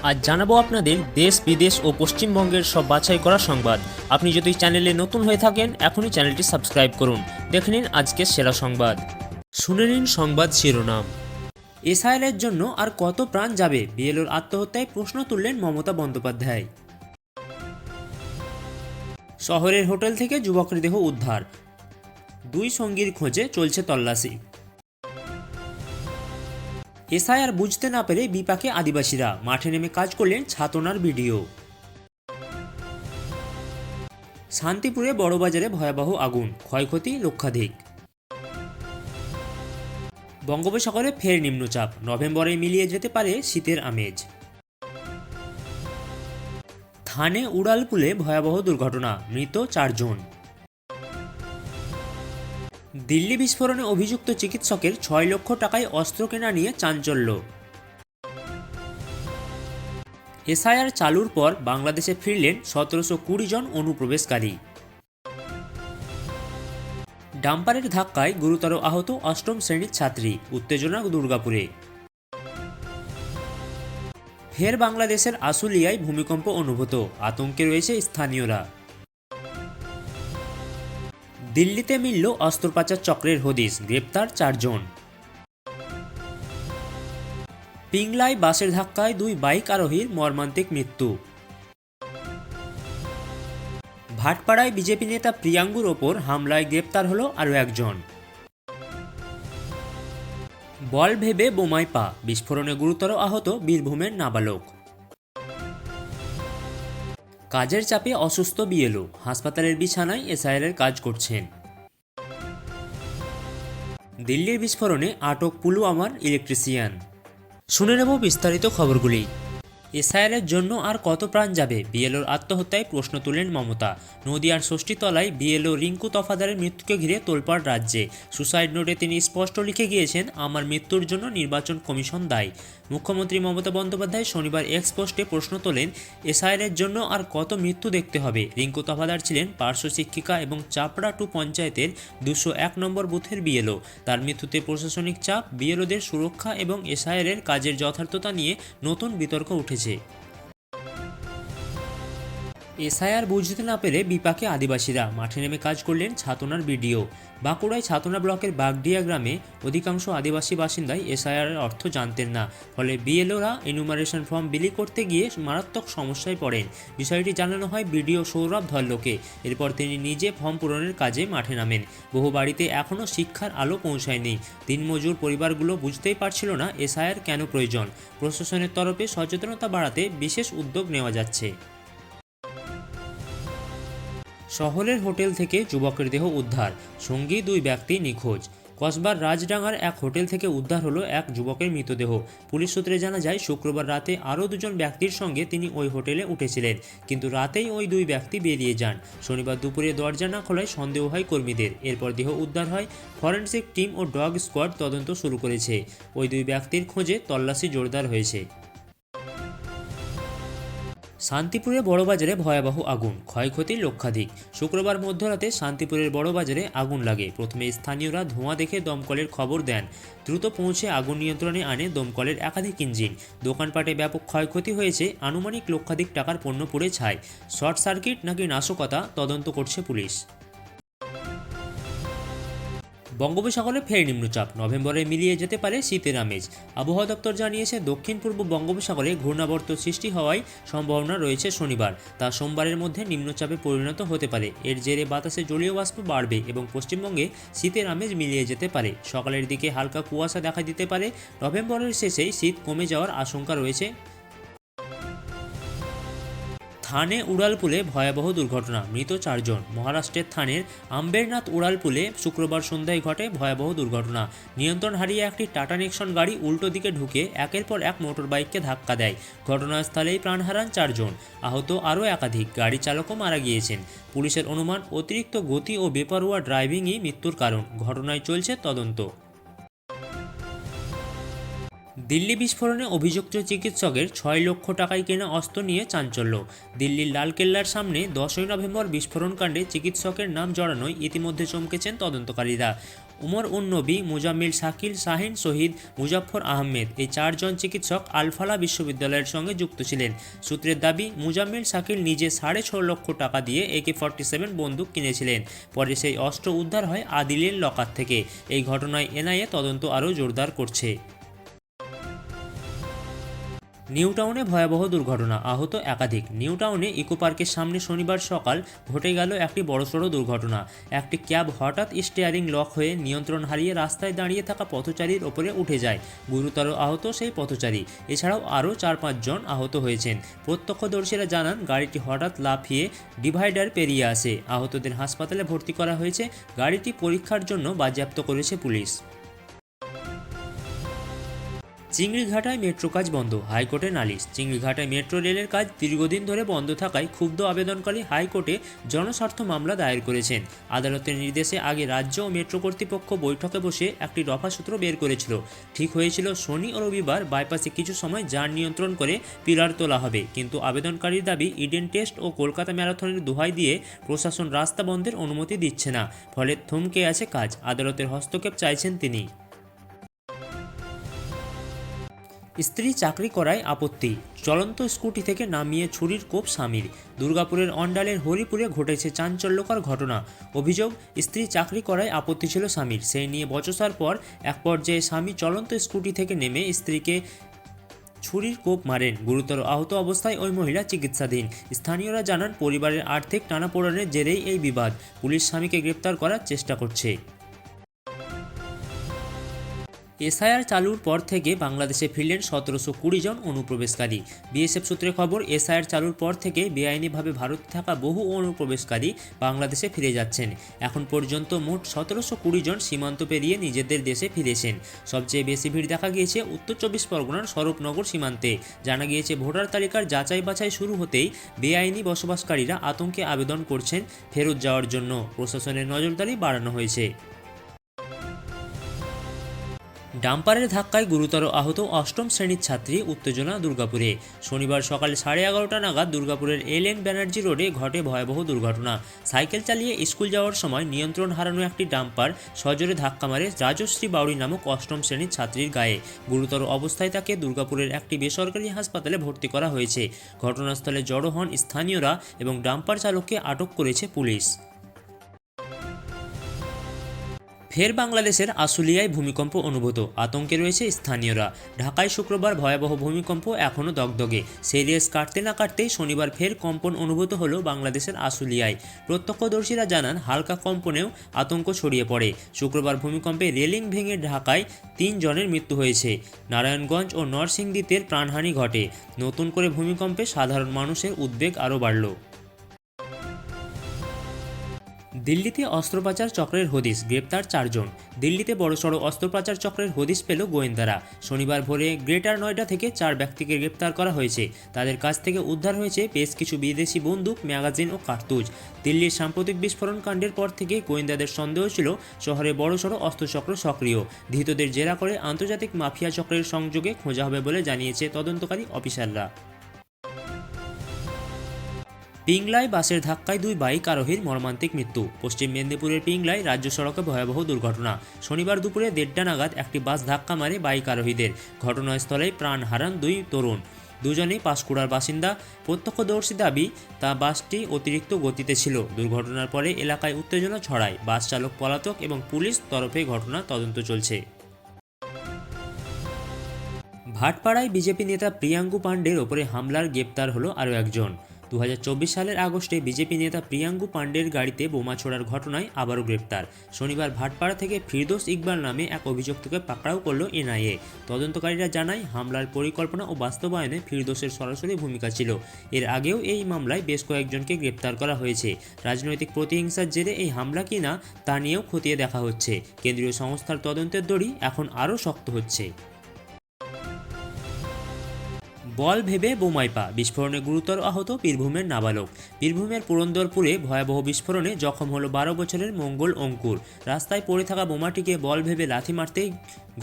আজ জানাবো আপনাদের দেশ বিদেশ ও পশ্চিমবঙ্গের সব বাছাই করা সংবাদ। আপনি যদি চ্যানেলে নতুন হয়ে থাকেন এখনই চ্যানেলটি সাবস্ক্রাইব করুন। দেখে নিন আজকের সেরা সংবাদ। শুনে নিন সংবাদ শিরোনাম। এসআইআরের জন্য আর কত প্রাণ যাবে, বিএলওর আত্মহত্যায় প্রশ্ন তুললেন মমতা বন্দ্যোপাধ্যায়। শহরের হোটেল থেকে যুবকের দেহ উদ্ধার, দুই সঙ্গীর খোঁজে চলছে তল্লাশি। এসআইআর বুঝতে না পেরে বিপাকে আদিবাসীরা, মাঠে নেমে কাজ করলেন ছাতনার ভিডিও। শান্তিপুরে বড়বাজারে ভয়াবহ আগুন, ক্ষয়ক্ষতি লক্ষাধিক। বঙ্গোপসাগরে ফের নিম্নচাপ, নভেম্বরে মিলিয়ে যেতে পারে শীতের আমেজ। থানে উড়ালপুলে ভয়াবহ দুর্ঘটনা, মৃত 4 জন। দিল্লি বিস্ফোরণে অভিযুক্ত চিকিৎসকের 6 লক্ষ টাকায় অস্ত্র কেনা নিয়ে চাঞ্চল্য। এসআইআর চালুর পর বাংলাদেশে ফিরলেন 1720 জন অনুপ্রবেশকারী। ডাম্পারের ধাক্কায় গুরুতর আহত 8ম শ্রেণীর ছাত্রী, উত্তেজনা দুর্গাপুরে। ফের বাংলাদেশের আশুলিয়ায় ভূমিকম্প অনুভূত, আতঙ্কে রয়েছে স্থানীয়রা। দিল্লিতে মিলল অস্ত্র পাচার চক্রের হদিশ, গ্রেপ্তার 4 জন। পিংলায় বাসের ধাক্কায় 2 বাইক আরোহীর মর্মান্তিক মৃত্যু। ভাটপাড়ায় বিজেপি নেতা প্রিয়াঙ্গুর ওপর হামলায় গ্রেপ্তার হলো আরও একজন। বল ভেবে বোমায় পা, বিস্ফোরণে গুরুতর আহত বীরভূমের নাবালক। কাজের চাপে অসুস্থ বিএলও, হাসপাতালের বিছানায় এসআইআরের কাজ করছেন। দিল্লির বিস্ফোরণে আটক পুলওয়ামার ইলেকট্রিশিয়ান। শুনে নেব বিস্তারিত খবরগুলি। এসআইআরের জন্য আর কত প্রাণ যাবে, বিএলওর আত্মহত্যায় প্রশ্ন তুলেন মমতা। নদিয়ার ষষ্ঠীতলায় বিএলও রিঙ্কু তফাদারের মৃত্যুকে ঘিরে তোলপাড় রাজ্যে। সুসাইড নোটে তিনি স্পষ্ট লিখে গিয়েছেন, আমার মৃত্যুর জন্য নির্বাচন কমিশন দায়ী। মুখ্যমন্ত্রী মমতা বন্দ্যোপাধ্যায় শনিবার এক্স পোস্টে প্রশ্ন তোলেন, এসআইআরের জন্য আর কত মৃত্যু দেখতে হবে। রিঙ্কু তফাদার ছিলেন পার্শ্ব শিক্ষিকা এবং চাপড়া 2 পঞ্চায়েতের 201 নম্বর বুথের বিএলও। তার মৃত্যুতে প্রশাসনিক চাপ, বিএলওদের সুরক্ষা এবং এসআইআরের কাজের যথার্থতা নিয়ে নতুন বিতর্ক উঠেছে। এসআইআর বুঝতে না পেরে বিপাকে আদিবাসীরা, মাঠে নেমে কাজ করলেন ছাতনার ভিডিও। বাঁকুড়ায় ছাতনা ব্লকের বাগডিয়া গ্রামে অধিকাংশ আদিবাসী বাসিন্দাই এসআইআরের অর্থ জানতেন না, ফলে বিএলওরা এনুমারেশন ফর্ম বিলি করতে গিয়ে মারাত্মক সমস্যায় পড়েন। বিষয়টি জানানো হয় বিডিও সৌরভ ধল্লোকে। এরপর তিনি নিজে ফর্ম পূরণের কাজে মাঠে নামেন। বহু বাড়িতে এখনও শিক্ষার আলো পৌঁছায়নি। দিনমজুর পরিবারগুলো বুঝতেই পারছিল না এসআইআর কেন প্রয়োজন। প্রশাসনের তরফে সচেতনতা বাড়াতে বিশেষ উদ্যোগ নেওয়া যাচ্ছে। শহরের হোটেল থেকে যুবকের দেহ উদ্ধার, সঙ্গী 2 ব্যক্তি নিখোঁজ। কসবার রাজডাঙ্গার এক হোটেল থেকে উদ্ধার হলো এক যুবকের মৃতদেহ। পুলিশ সূত্রে জানা যায়, শুক্রবার রাতে আরও 2 জন ব্যক্তির সঙ্গে তিনি ওই হোটেলে উঠেছিলেন, কিন্তু রাতেই ওই 2 ব্যক্তি বেরিয়ে যান। শনিবার দুপুরে দরজা না খোলায় সন্দেহ হয় কর্মীদের। এরপর দেহ উদ্ধার হয়। ফরেনসিক টিম ও ডগ স্কোয়াড তদন্ত শুরু করেছে। ওই 2 ব্যক্তির খোঁজে তল্লাশি জোরদার হয়েছে। শান্তিপুরে বড়বাজারে ভয়াবহ আগুন, ক্ষয়ক্ষতি লক্ষাধিক। শুক্রবার মধ্যরাতে শান্তিপুরের বড়বাজারে আগুন লাগে। প্রথমে স্থানীয়রা ধোঁয়া দেখে দমকলের খবর দেন। দ্রুত পৌঁছে আগুন নিয়ন্ত্রণে আনে দমকলের একাধিক ইঞ্জিন। দোকানপাটে ব্যাপক ক্ষয়ক্ষতি হয়েছে, আনুমানিক লক্ষাধিক টাকার পণ্য পুড়ে ছাই। শর্ট সার্কিট নাকি নাশকতা, তদন্ত করছে পুলিশ। বঙ্গোপসাগরে ফের নিম্নচাপ, নভেম্বরে মিলিয়ে যেতে পারে শীতের আমেজ। আবহাওয়া দপ্তর জানিয়েছে, দক্ষিণ পূর্ব বঙ্গোপসাগরে ঘূর্ণাবর্ত সৃষ্টি হওয়ায় সম্ভাবনা রয়েছে শনিবার তা সোমবারের মধ্যে নিম্নচাপে পরিণত হতে পারে। এর জেরে বাতাসে জলীয় বাষ্প বাড়বে এবং পশ্চিমবঙ্গে শীতের আমেজ মিলিয়ে যেতে পারে। সকালের দিকে হালকা কুয়াশা দেখা দিতে পারে। নভেম্বরের শেষেই শীত কমে যাওয়ার আশঙ্কা রয়েছে। থানে উড়ালপুলে ভয়াবহ দুর্ঘটনা, মৃত 4 জন। মহারাষ্ট্রের থানের আম্বেরনাথ উড়ালপুলে শুক্রবার সন্ধ্যায় ঘটে ভয়াবহ দুর্ঘটনা। নিয়ন্ত্রণ হারিয়ে একটি টাটা নেক্সন গাড়ি উল্টো দিকে ঢুকে একের পর এক মোটর বাইককে ধাক্কা দেয়। ঘটনাস্থলেই প্রাণ হারান 4 জন, আহত আরও একাধিক। গাড়ি চালকও মারা গিয়েছেন। পুলিশের অনুমান, অতিরিক্ত গতি ও বেপরোয়া ড্রাইভিংই মৃত্যুর কারণ। ঘটনায় চলছে তদন্ত। দিল্লি বিস্ফোরণে অভিযুক্ত চিকিৎসকের 6 লক্ষ টাকায় কেনা অস্ত্র নিয়ে চাঞ্চল্য। দিল্লির লালকেল্লার সামনে 10ই নভেম্বর বিস্ফোরণকাণ্ডে চিকিৎসকের নাম জড়ানোয় ইতিমধ্যে চমকেছেন তদন্তকারীরা। উমর উন নবী, মুজাম্মিল শাকিল, শাহিন শহীদ, মুজাফফর আহমেদ এই 4 জন চিকিৎসক আল-ফালাহ বিশ্ববিদ্যালয়ের সঙ্গে যুক্ত ছিলেন। সূত্রের দাবি, মুজাম্মিল শাকিল নিজে 6.5 লক্ষ টাকা দিয়ে AK-47 বন্দুক কিনেছিলেন। পরে সেই অস্ত্র উদ্ধার হয় আদিলের লকার থেকে। এই ঘটনায় এনআইএ তদন্ত আরও জোরদার করছে। নিউটাউনে ভয়াবহ দুর্ঘটনা, আহত একাধিক। নিউটাউনে ইকো পার্কের সামনে শনিবার সকাল ঘটে গেল একটি বড়সড় দুর্ঘটনা। একটি ক্যাব হঠাৎ স্টিয়ারিং লক হয়ে নিয়ন্ত্রণ হারিয়ে রাস্তায় দাঁড়িয়ে থাকা পথচারীর ওপরে উঠে যায়। গুরুতর আহত সেই পথচারী। এছাড়াও আরও 4-5 জন আহত হয়েছেন। প্রত্যক্ষদর্শীরা জানান, গাড়িটি হঠাৎ লাফিয়ে ডিভাইডার পেরিয়ে আসে। আহতদের হাসপাতালে ভর্তি করা হয়েছে। গাড়িটি পরীক্ষার জন্য বাজেয়াপ্ত করেছে পুলিশ। চিংড়িঘাটায় মেট্রো কাজ বন্ধ, হাইকোর্টে নালিশ। চিংড়িঘাটায় মেট্রো রেলের কাজ দীর্ঘদিন ধরে বন্ধ থাকায় ক্ষুব্ধ আবেদনকারী হাইকোর্টে জনস্বার্থ মামলা দায়ের করেছেন। আদালতের নির্দেশে আগে রাজ্য ও মেট্রো কর্তৃপক্ষ বৈঠকে বসে একটি দফাসূত্র বের করেছিল। ঠিক হয়েছিল শনি ও রবিবার বাইপাসে কিছু সময় যান নিয়ন্ত্রণ করে পিলার তোলা হবে, কিন্তু আবেদনকারীর দাবি ইডেন টেস্ট ও কলকাতা ম্যারাথনের দোহাই দিয়ে প্রশাসন রাস্তা বন্ধের অনুমতি দিচ্ছে না, ফলে থমকে আছে কাজ। আদালতের হস্তক্ষেপ চাইছেন তিনি। স্ত্রী চাকরি করায় আপত্তি, চলন্ত স্কুটি থেকে নামিয়ে ছুরির কোপ স্বামীর। দুর্গাপুরের অন্ডালের হরিপুরে ঘটেছে চাঞ্চল্যকর ঘটনা। অভিযোগ, স্ত্রী চাকরি করায় আপত্তি ছিল স্বামীর। সেই নিয়ে বচসার পর এক পর্যায়ে স্বামী চলন্ত স্কুটি থেকে নেমে স্ত্রীকে ছুরির কোপ মারেন। গুরুতর আহত অবস্থায় ওই মহিলা চিকিৎসাধীন। স্থানীয়রা জানান, পরিবারের আর্থিক টানাপোড়েনের জেরেই এই বিবাদ। পুলিশ স্বামীকে গ্রেপ্তার করার চেষ্টা করছে। এসআইআর চালুর পর থেকে বাংলাদেশে ফিরলেন 1720 জন অনুপ্রবেশকারী। বিএসএফ সূত্রে খবর, এসআইআর চালুর পর থেকে বেআইনিভাবে ভারতে থাকা বহু অনুপ্রবেশকারী বাংলাদেশে ফিরে যাচ্ছেন। এখন পর্যন্ত মোট 1720 জন সীমান্ত পেরিয়ে নিজেদের দেশে ফিরেছেন। সবচেয়ে বেশি ভিড় দেখা গিয়েছে উত্তর 24 পরগনার স্বরূপনগর সীমান্তে। জানা গিয়েছে, ভোটার তালিকার যাচাই বাছাই শুরু হতেই বেআইনি বসবাসকারীরা আতঙ্কে আবেদন করছেন ফেরত যাওয়ার জন্য। প্রশাসনের নজরদারি বাড়ানো হয়েছে। ডাম্পারের ধাক্কায় গুরুতর আহত 8ম শ্রেণীর ছাত্রী, উত্তেজনা দুর্গাপুরে। শনিবার সকাল 11:30 নাগাদ দুর্গাপুরের LN ব্যানার্জি রোডে ঘটে ভয়াবহ দুর্ঘটনা। সাইকেল চালিয়ে স্কুল যাওয়ার সময় নিয়ন্ত্রণ হারানো একটি ডাম্পার সজোরে ধাক্কা মারে রাজশ্রী বাউরি নামক 8ম শ্রেণীর ছাত্রীর গায়ে। গুরুতর অবস্থায় তাকে দুর্গাপুরের একটি বেসরকারি হাসপাতালে ভর্তি করা হয়েছে। ঘটনাস্থলে জড়ো হন স্থানীয়রা এবং ডাম্পার চালককে আটক করেছে পুলিশ। ফের বাংলাদেশের আশুলিয়ায় ভূমিকম্প অনুভূত, আতঙ্কে রয়েছে স্থানীয়রা। ঢাকায় শুক্রবার ভয়াবহ ভূমিকম্প এখনও দগদগে। সেই রেস কাটতে না কাটতেই শনিবার ফের কম্পন অনুভূত হলো বাংলাদেশের আশুলিয়ায়। প্রত্যক্ষদর্শীরা জানান, হালকা কম্পনেও আতঙ্ক ছড়িয়ে পড়ে। শুক্রবার ভূমিকম্পে রেলিং ভেঙে ঢাকায় 3 জনের মৃত্যু হয়েছে। নারায়ণগঞ্জ ও নরসিংদীতে প্রাণহানি ঘটে। নতুন করে ভূমিকম্পে সাধারণ মানুষের উদ্বেগ আরও বাড়ল। দিল্লিতে অস্ত্রোপচার চক্রের হদিশ, গ্রেপ্তার 4 জন। দিল্লিতে বড়সড় অস্ত্রোপচার চক্রের হদিশ পেল গোয়েন্দারা। শনিবার ভোরে গ্রেটার নয়ডা থেকে 4 ব্যক্তিকে গ্রেপ্তার করা হয়েছে। তাদের কাছ থেকে উদ্ধার হয়েছে বেশ কিছু বিদেশি বন্দুক, ম্যাগাজিন ও কার্তুজ। দিল্লির সাম্প্রতিক বিস্ফোরণ কাণ্ডের পর থেকে গোয়েন্দাদের সন্দেহ ছিল শহরে বড়সড় অস্ত্রচক্র সক্রিয়। ধৃতদের জেরা করে আন্তর্জাতিক মাফিয়া চক্রের সংযোগে খোঁজা হবে বলে জানিয়েছে তদন্তকারী অফিসাররা। পিংলায় বাসের ধাক্কায় 2 বাইক আরোহীর মর্মান্তিক মৃত্যু। পশ্চিম মেদিনীপুরের পিংলায় রাজ্য সড়কে ভয়াবহ দুর্ঘটনা। শনিবার দুপুরে 1:30 নাগাদ একটি বাস ধাক্কা মারে বাইক আরোহীদের। ঘটনাস্থলেই প্রাণ হারান 2 তরুণ। দুজনেই পাঁশকুড়ার বাসিন্দা। প্রত্যক্ষদর্শী দাবি, বাসটি অতিরিক্ত গতিতে ছিল। দুর্ঘটনার পরে এলাকায় উত্তেজনা ছড়ায়। বাস চালক পলাতক এবং পুলিশ তরফে ঘটনা তদন্ত চলছে। ভাটপাড়ায় বিজেপি নেতা প্রিয়াঙ্কু পাণ্ডের ওপরে হামলার গ্রেপ্তার হলো আরও একজন। 2024 সালের আগস্টে বিজেপি নেতা প্রিয়াঙ্কু পাণ্ডের গাড়িতে বোমা ছোড়ার ঘটনায় আবারও গ্রেপ্তার। শনিবার ভাটপাড়া থেকে ফিরদৌস ইকবাল নামে এক অভিযুক্তকে পাকড়াও করল এনআইএ। তদন্তকারীরা জানায়, হামলার পরিকল্পনা ও বাস্তবায়নে ফিরদৌসের সরাসরি ভূমিকা ছিল। এর আগেও এই মামলায় বেশ কয়েকজনকে গ্রেপ্তার করা হয়েছে। রাজনৈতিক প্রতিহিংসার জেরে এই হামলা কিনা তা নিয়েও খতিয়ে দেখা হচ্ছে। কেন্দ্রীয় সংস্থার তদন্তের দড়ি এখন আরও শক্ত হচ্ছে। বল ভেবে বোমায় পা, বিস্ফোরণে গুরুতর আহত বীরভূমের নাবালক। বীরভূমের পুরন্দরপুরে ভয়াবহ বিস্ফোরণে জখম হলো 12 বছরের মঙ্গল অঙ্কুর। রাস্তায় পড়ে থাকা বোমাটিকে বল ভেবে লাথি মারতেই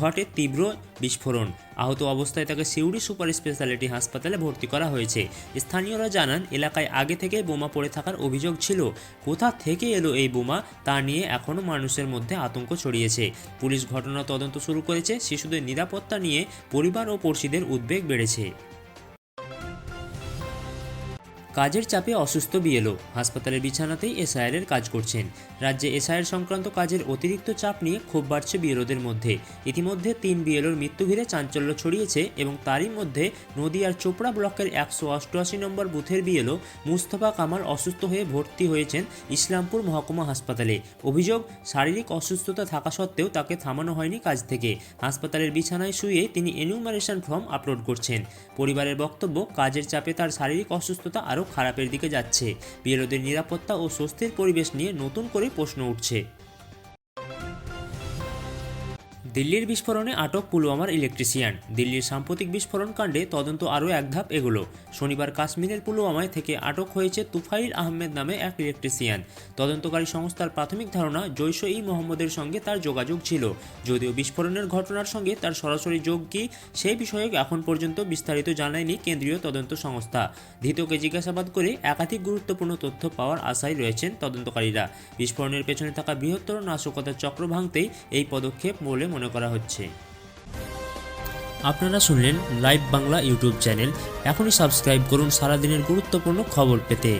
ঘটে তীব্র বিস্ফোরণ। আহত অবস্থায় তাকে সিউড়ি সুপার স্পেশালিটি হাসপাতালে ভর্তি করা হয়েছে। স্থানীয়রা জানান, এলাকায় আগে থেকে বোমা পড়ে থাকার অভিযোগ ছিল। কোথা থেকে এলো এই বোমা তা নিয়ে এখনও মানুষের মধ্যে আতঙ্ক ছড়িয়েছে। পুলিশ ঘটনা তদন্ত শুরু করেছে। শিশুদের নিরাপত্তা নিয়ে পরিবার ও পড়শিদের উদ্বেগ বেড়েছে। কাজের চাপে অসুস্থ বিএলও, হাসপাতালের বিছানাতেই এসআইআরের কাজ করছেন। রাজ্যে এসআইআর সংক্রান্ত কাজের অতিরিক্ত চাপ নিয়ে ক্ষোভ বাড়ছে বিএলওদের মধ্যে। ইতিমধ্যে 3 বিএলওর মৃত্যু ঘিরে চাঞ্চল্য ছড়িয়েছে এবং তারই মধ্যে নদিয়ার চোপড়া ব্লকের 188 নম্বর বুথের বিএলও মুস্তফা কামাল অসুস্থ হয়ে ভর্তি হয়েছেন ইসলামপুর মহকুমা হাসপাতালে। অভিযোগ, শারীরিক অসুস্থতা থাকা সত্ত্বেও তাকে থামানো হয়নি কাজ থেকে। হাসপাতালের বিছানায় শুয়ে তিনি এনিউমারেশন ফর্ম আপলোড করছেন। পরিবারের বক্তব্য, কাজের চাপে তার শারীরিক অসুস্থতা আরও খারাপের দিকে যাচ্ছে। বিএলওদের নিরাপত্তা ও স্বস্তির পরিবেশ নিয়ে নতুন করে প্রশ্ন উঠছে। দিল্লির বিস্ফোরণে আটক পুলওয়ামার ইলেকট্রিশিয়ান। দিল্লির সাম্প্রতিক বিস্ফোরণ কাণ্ডে তদন্ত আরও এক ধাপ এগোলো। শনিবার কাশ্মীরের পুলওয়ামায় থেকে আটক হয়েছে তুফাইল আহমেদ নামে এক ইলেকট্রিশিয়ান। তদন্তকারী সংস্থার প্রাথমিক ধারণা, জৈশ-ই মোহাম্মদের সঙ্গে তার যোগাযোগ ছিল। যদিও বিস্ফোরণের ঘটনার সঙ্গে তার সরাসরি যোগ কী সেই বিষয়ে এখন পর্যন্ত বিস্তারিত জানায়নি কেন্দ্রীয় তদন্ত সংস্থা। ধৃতকে জিজ্ঞাসাবাদ করে একাধিক গুরুত্বপূর্ণ তথ্য পাওয়ার আশায় রয়েছেন তদন্তকারীরা। বিস্ফোরণের পেছনে থাকা বৃহত্তর নাশকতার চক্র ভাঙতেই এই পদক্ষেপ বলে মনে করা হচ্ছে। আপনারা শুনলেন লাইভ বাংলা ইউটিউব চ্যানেল। এখনই সাবস্ক্রাইব করুন সারাদিনের গুরুত্বপূর্ণ খবর পেতে।